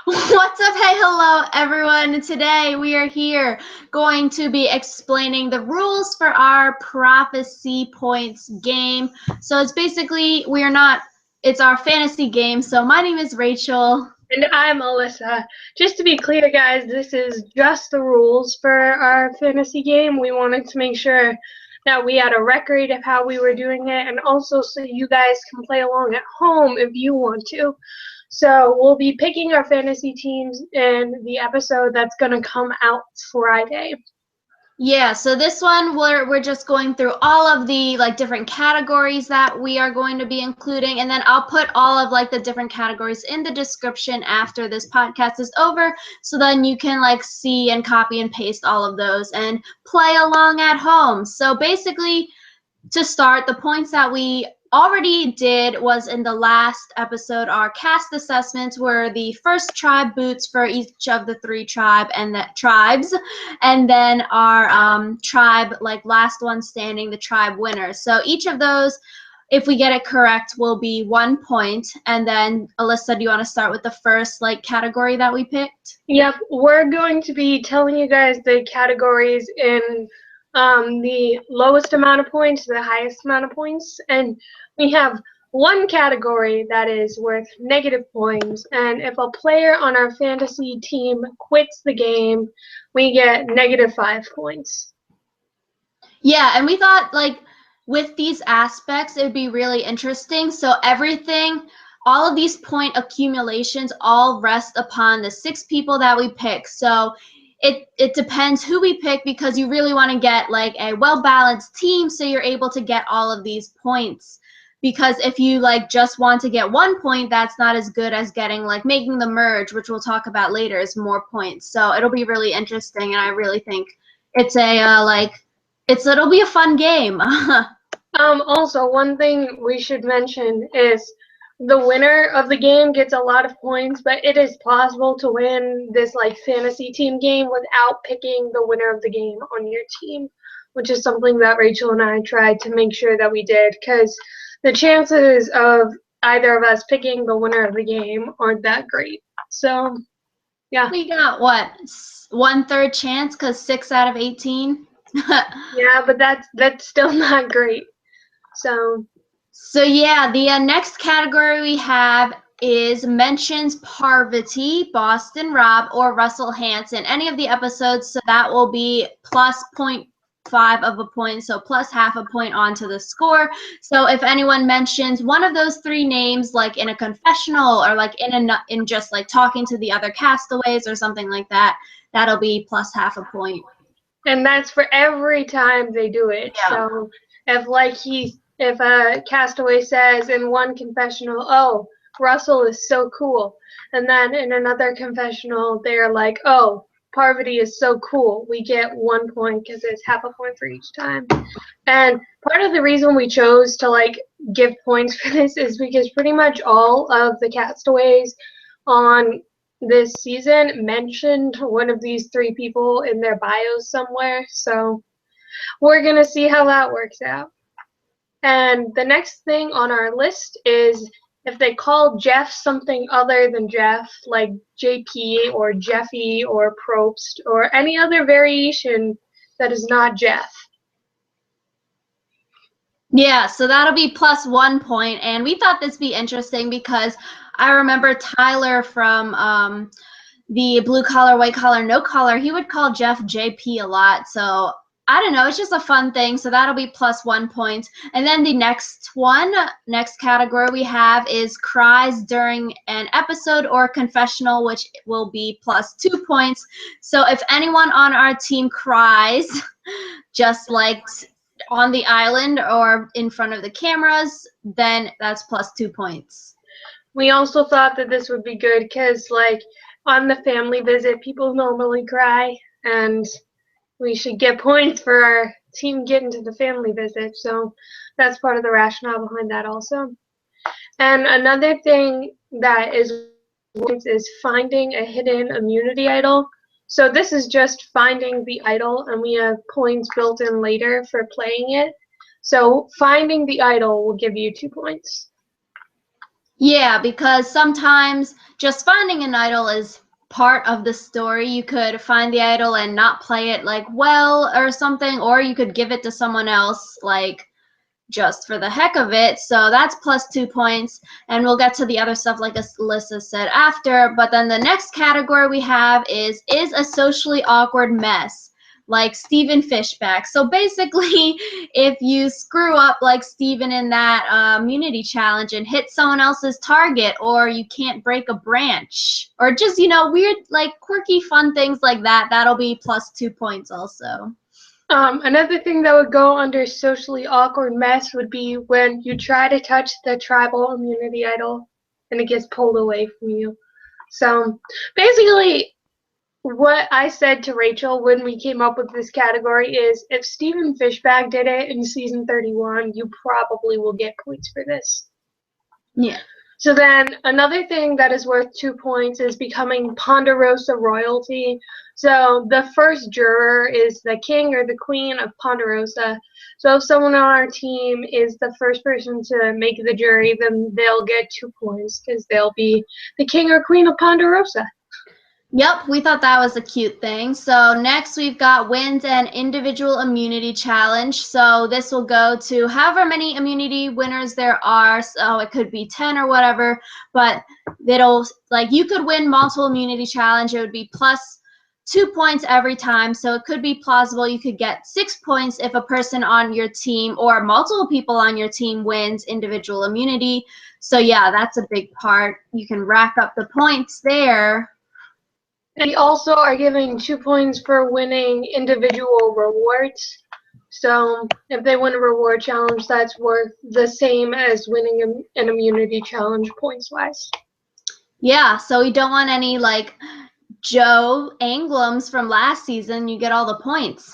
What's up? Hey, hello, everyone. Today we are here going to be explaining the rules for our prophecy points game. So it's basically, it's our fantasy game. So my name is Rachel. And I'm Alyssa. Just to be clear, guys, this is just the rules for our fantasy game. We wanted to make sure that we had a record of how we were doing it, and also so you guys can play along at home if you want to. So we'll be picking our fantasy teams in the episode that's going to come out Friday. Yeah, so this one we're just going through all of the different categories that we are going to be including, and then I'll put all of the different categories in the description after this podcast is over, so then you can see and copy and paste all of those and play along at home. So basically, to start, the points that we already did was in the last episode. Our cast assessments were the first tribe boots for each of the three tribes, and then our tribe, last one standing, the tribe winner. So each of those, if we get it correct, will be 1 point. And then, Alyssa, do you want to start with the first category that we picked? Yep, we're going to be telling you guys the categories in the lowest amount of points to the highest amount of points, and we have one category that is worth negative points, and if a player on our fantasy team quits the game, we get -5 points. Yeah, and we thought with these aspects it would be really interesting. So all of these point accumulations all rest upon the 6 people that we pick. So it depends who we pick, because you really want to get a well-balanced team so you're able to get all of these points. Because if you just want to get 1 point, that's not as good as getting making the merge, which we'll talk about later, is more points. So it'll be really interesting, and I really think it's it'll be a fun game. Also, one thing we should mention is the winner of the game gets a lot of points, but it is possible to win this fantasy team game without picking the winner of the game on your team, which is something that Rachel and I tried to make sure that we did, because the chances of either of us picking the winner of the game aren't that great. So, yeah. We got what, 1/3 chance, because 6 out of 18. Yeah, but that's still not great. So yeah, the next category we have is mentions Parvati, Boston Rob, or Russell Hantz in any of the episodes. So that will be plus 0.5 of a point, so plus half a point onto the score. So if anyone mentions one of those 3 names, in a confessional or in just talking to the other castaways or something like that, that'll be plus half a point. And that's for every time they do it. Yeah. So if a castaway says in one confessional, "Oh, Russell is so cool," and then in another confessional they're like, "Oh, Parvati is so cool," we get 1 point because it's half a point for each time. And part of the reason we chose to give points for this is because pretty much all of the castaways on this season mentioned one of these 3 people in their bios somewhere, so we're going to see how that works out. And the next thing on our list is if they call Jeff something other than Jeff, like JP or Jeffy or Probst or any other variation that is not Jeff. Yeah, so that'll be plus 1 point, and we thought this would be interesting because I remember Tyler from the Blue Collar, White Collar, No Collar, he would call Jeff JP a lot, so I don't know, it's just a fun thing, so that'll be plus 1 point. And then the next category we have is cries during an episode or confessional, which will be plus 2 points. So if anyone on our team cries, just on the island or in front of the cameras, then that's plus 2 points. We also thought that this would be good because, on the family visit, people normally cry, and we should get points for our team getting to the family visit. So that's part of the rationale behind that also. And another thing that is finding a hidden immunity idol. So this is just finding the idol, and we have points built in later for playing it. So finding the idol will give you 2 points. Yeah, because sometimes just finding an idol is part of the story. You could find the idol and not play it like well or something, or you could give it to someone else like just for the heck of it. So that's plus 2 points. And we'll get to the other stuff like Alyssa said after. But then the next category we have is a socially awkward mess, like Stephen Fishbach. So basically, if you screw up like Stephen in that immunity challenge and hit someone else's target, or you can't break a branch, or just, you know, weird, like quirky, fun things like that, that'll be plus 2 points also. Another thing that would go under socially awkward mess would be when you try to touch the tribal immunity idol and it gets pulled away from you. So basically, what I said to Rachel when we came up with this category is if Stephen Fishbach did it in season 31, you probably will get points for this. Yeah. So then another thing that is worth 2 points is becoming Ponderosa royalty. So the first juror is the king or the queen of Ponderosa. So if someone on our team is the first person to make the jury, then they'll get 2 points because they'll be the king or queen of Ponderosa. Yep, we thought that was a cute thing. So next we've got wins and individual immunity challenge. So this will go to however many immunity winners there are. So it could be 10 or whatever, but it'll, like, you could win multiple immunity challenge. It would be plus 2 points every time. So it could be plausible you could get 6 points if a person on your team or multiple people on your team wins individual immunity. So yeah, that's a big part. You can rack up the points there. And we also are giving 2 points for winning individual rewards. So if they win a reward challenge, that's worth the same as winning an immunity challenge points-wise. Yeah, so we don't want any like Joe Anglems from last season. You get all the points.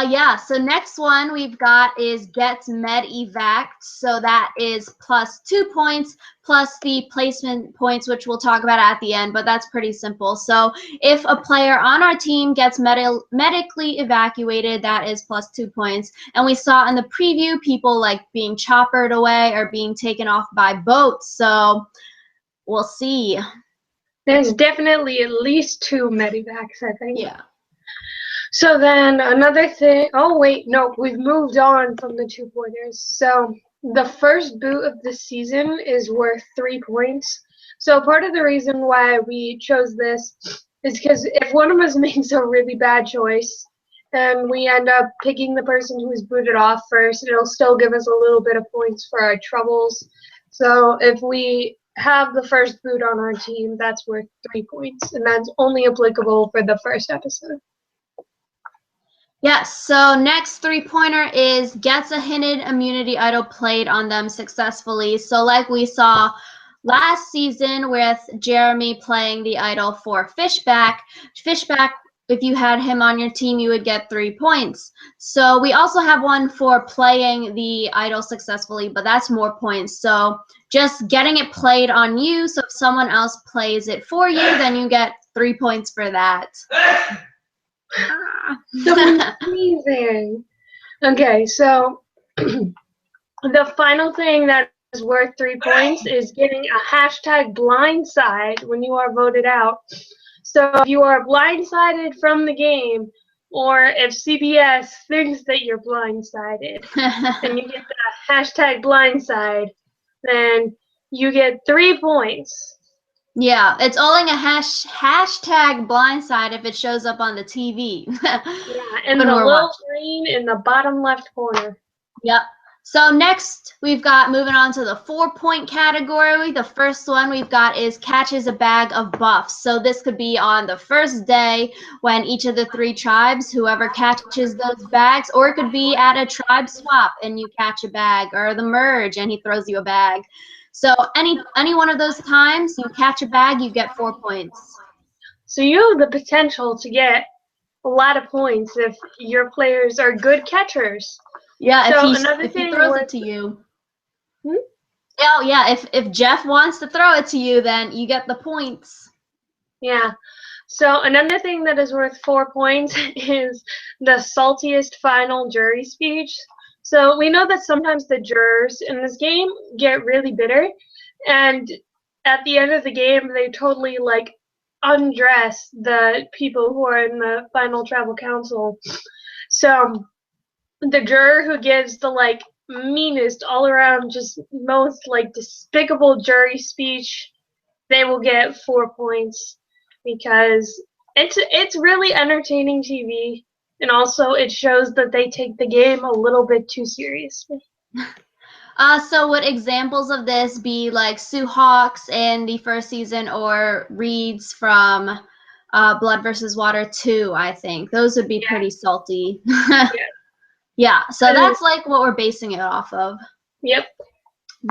Yeah, so next one we've got is gets med-evac'd. So that is plus 2 points plus the placement points, which we'll talk about at the end, but that's pretty simple. So if a player on our team gets medically evacuated, that is plus 2 points. And we saw in the preview people like being choppered away or being taken off by boats. So we'll see. There's definitely at least 2 med-evac'ds, I think. Yeah. So then another thing, oh wait, no, we've moved on from the 2-pointers. So the first boot of the season is worth 3 points. So part of the reason why we chose this is because if one of us makes a really bad choice and we end up picking the person who's booted off first, it'll still give us a little bit of points for our troubles. So if we have the first boot on our team, that's worth 3 points, and that's only applicable for the first episode. Yes, so next 3-pointer is gets a hidden immunity idol played on them successfully. So like we saw last season with Jeremy playing the idol for Fishbach, if you had him on your team, you would get 3 points. So we also have one for playing the idol successfully, but that's more points. So just getting it played on you, so if someone else plays it for you, then you get 3 points for that. Amazing. Okay, so the final thing that is worth 3 points is getting a hashtag blindside when you are voted out. So if you are blindsided from the game, or if CBS thinks that you're blindsided, and you get the hashtag blindside, then you get 3 points. Yeah, it's only a hashtag blindside if it shows up on the TV. Yeah, and the little green in the bottom left corner. Yep. So next, we've got moving on to the 4-point category. The first one we've got is catches a bag of buffs. So this could be on the first day when each of the 3 tribes, whoever catches those bags, or it could be at a tribe swap and you catch a bag, or the merge and he throws you a bag. So any one of those times you catch a bag, you get 4 points. So you have the potential to get a lot of points if your players are good catchers. Yeah, so if he throws it to you. Oh yeah, if Jeff wants to throw it to you, then you get the points. Yeah. So another thing that is worth 4 points is the saltiest final jury speech. So we know that sometimes the jurors in this game get really bitter, and at the end of the game, they totally like undress the people who are in the final tribal council. So the juror who gives the like meanest all around, just most like despicable jury speech, they will get 4 points because it's really entertaining TV, and also it shows that they take the game a little bit too seriously. So would examples of this be like Sue Hawks in the first season, or Reeds from Blood versus Water 2, I think. Those would be pretty salty. Yeah, so that's like what we're basing it off of. Yep.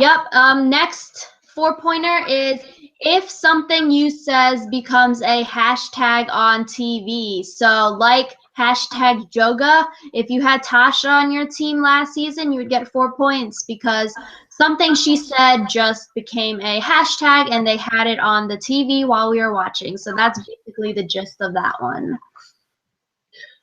Yep. Next 4-pointer is if something you says becomes a hashtag on TV. So like hashtag Joga, if you had Tasha on your team last season, you would get 4 points because something she said just became a hashtag and they had it on the TV while we were watching. So that's basically the gist of that one.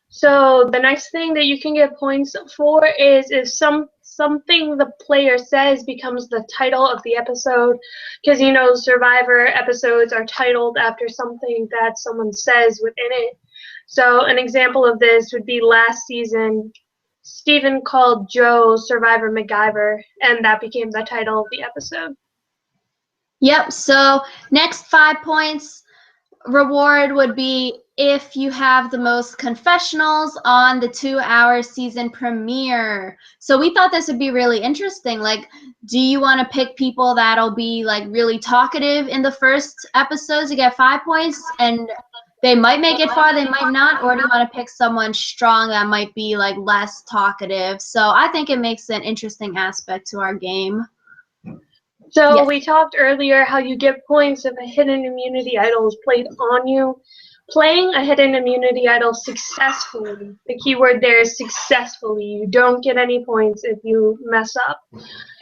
So the next thing that you can get points for is if something the player says becomes the title of the episode, because you know Survivor episodes are titled after something that someone says within it. So an example of this would be last season, Stephen called Joe Survivor MacGyver, and that became the title of the episode. Yep, so next 5 points reward would be if you have the most confessionals on the 2-hour season premiere. So we thought this would be really interesting. Like, do you want to pick people that'll be like really talkative in the first episodes to get 5 points, and they might make it far, they might not, or do you want to pick someone strong that might be like less talkative? So I think it makes an interesting aspect to our game. So we talked earlier how you get points if a hidden immunity idol is played on you. Playing a hidden immunity idol successfully, the keyword there is successfully, you don't get any points if you mess up,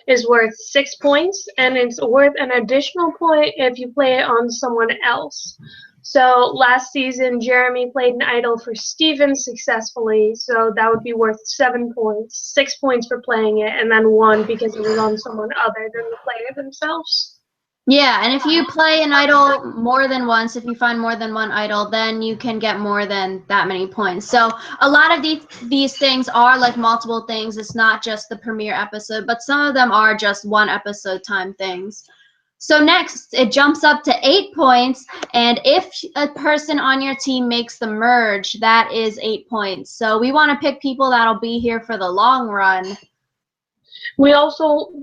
is worth 6 points, and it's worth an additional point if you play it on someone else. So last season, Jeremy played an idol for Steven successfully, so that would be worth 7 points. 6 points for playing it, and then 1 because it was on someone other than the player themselves. Yeah, and if you play an idol more than once, if you find more than one idol, then you can get more than that many points. So a lot of these things are like multiple things. It's not just the premiere episode, but some of them are just one episode time things. So next, it jumps up to 8 points, and if a person on your team makes the merge, that is 8 points. So we want to pick people that'll be here for the long run. We also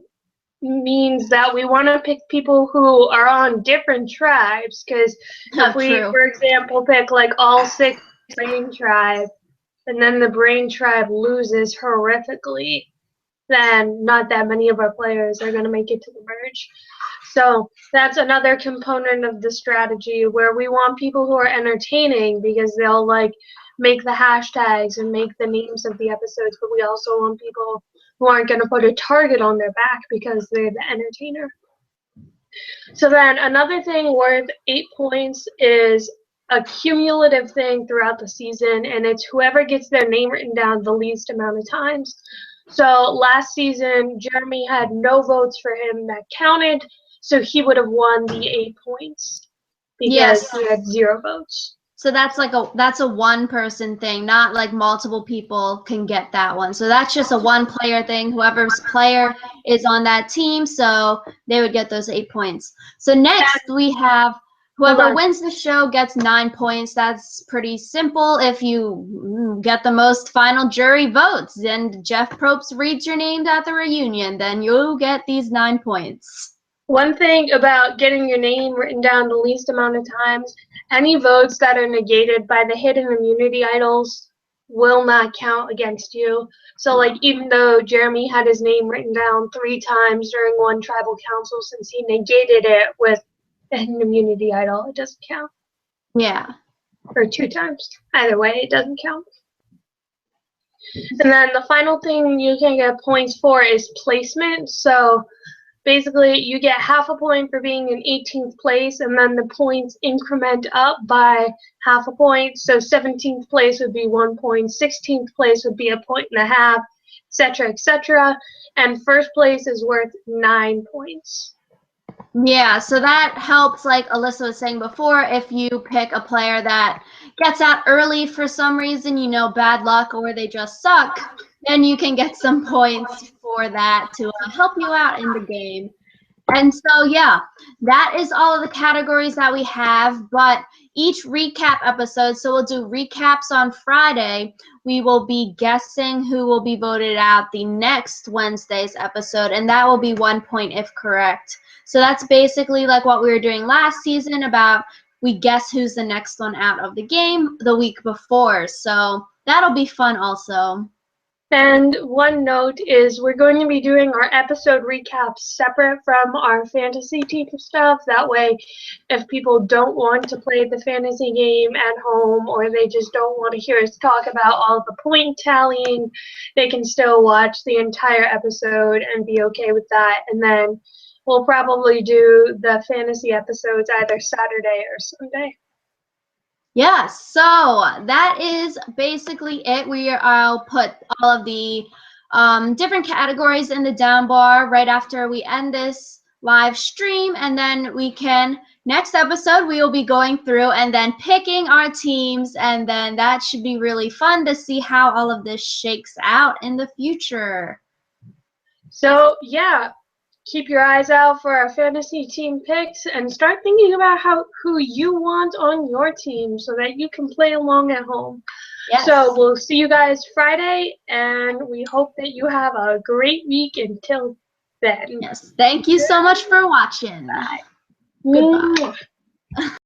means that we want to pick people who are on different tribes, because if we, for example, pick like all 6 Brain tribe, and then the Brain tribe loses horrifically, then not that many of our players are going to make it to the merge. So that's another component of the strategy where we want people who are entertaining because they'll like make the hashtags and make the names of the episodes, but we also want people who aren't going to put a target on their back because they're the entertainer. So then another thing worth 8 points is a cumulative thing throughout the season, and it's whoever gets their name written down the least amount of times. So last season, Jeremy had no votes for him that counted, so he would have won the 8 points because he had 0 votes. So that's a one-person thing, not like multiple people can get that one. So that's just a one-player thing. Whoever's player is on that team, so they would get those 8 points. So next we have whoever wins the show gets 9 points. That's pretty simple. If you get the most final jury votes and Jeff Probst reads your name at the reunion, then you'll get these 9 points. One thing about getting your name written down the least amount of times, any votes that are negated by the hidden immunity idols will not count against you. So like even though Jeremy had his name written down 3 times during one tribal council, since he negated it with the hidden immunity idol, it doesn't count. Yeah. Or 2 times. Either way, it doesn't count. And then the final thing you can get points for is placement. So basically, you get half a point for being in 18th place, and then the points increment up by half a point. So 17th place would be 1 point, 16th place would be 1.5 points, etc., etc. And first place is worth 9 points. Yeah, so that helps, like Alyssa was saying before, if you pick a player that gets out early for some reason, bad luck, or they just suck, then you can get some points for that to help you out in the game. And so, yeah, that is all of the categories that we have, but each recap episode, so we'll do recaps on Friday, we will be guessing who will be voted out the next Wednesday's episode, and that will be 1 point if correct. So that's basically like what we were doing last season about we guess who's the next one out of the game the week before. So that'll be fun also. And one note is we're going to be doing our episode recaps separate from our fantasy team stuff. That way, if people don't want to play the fantasy game at home or they just don't want to hear us talk about all the point tallying, they can still watch the entire episode and be okay with that. And then we'll probably do the fantasy episodes either Saturday or Sunday. Yeah, so that is basically it. I'll put all of the different categories in the down bar right after we end this live stream, and then next episode we will be going through and then picking our teams, and then that should be really fun to see how all of this shakes out in the future. So yeah, keep your eyes out for our fantasy team picks and start thinking about who you want on your team so that you can play along at home. Yes. So we'll see you guys Friday, and we hope that you have a great week until then. Yes. Thank you so much for watching. Bye. Goodbye.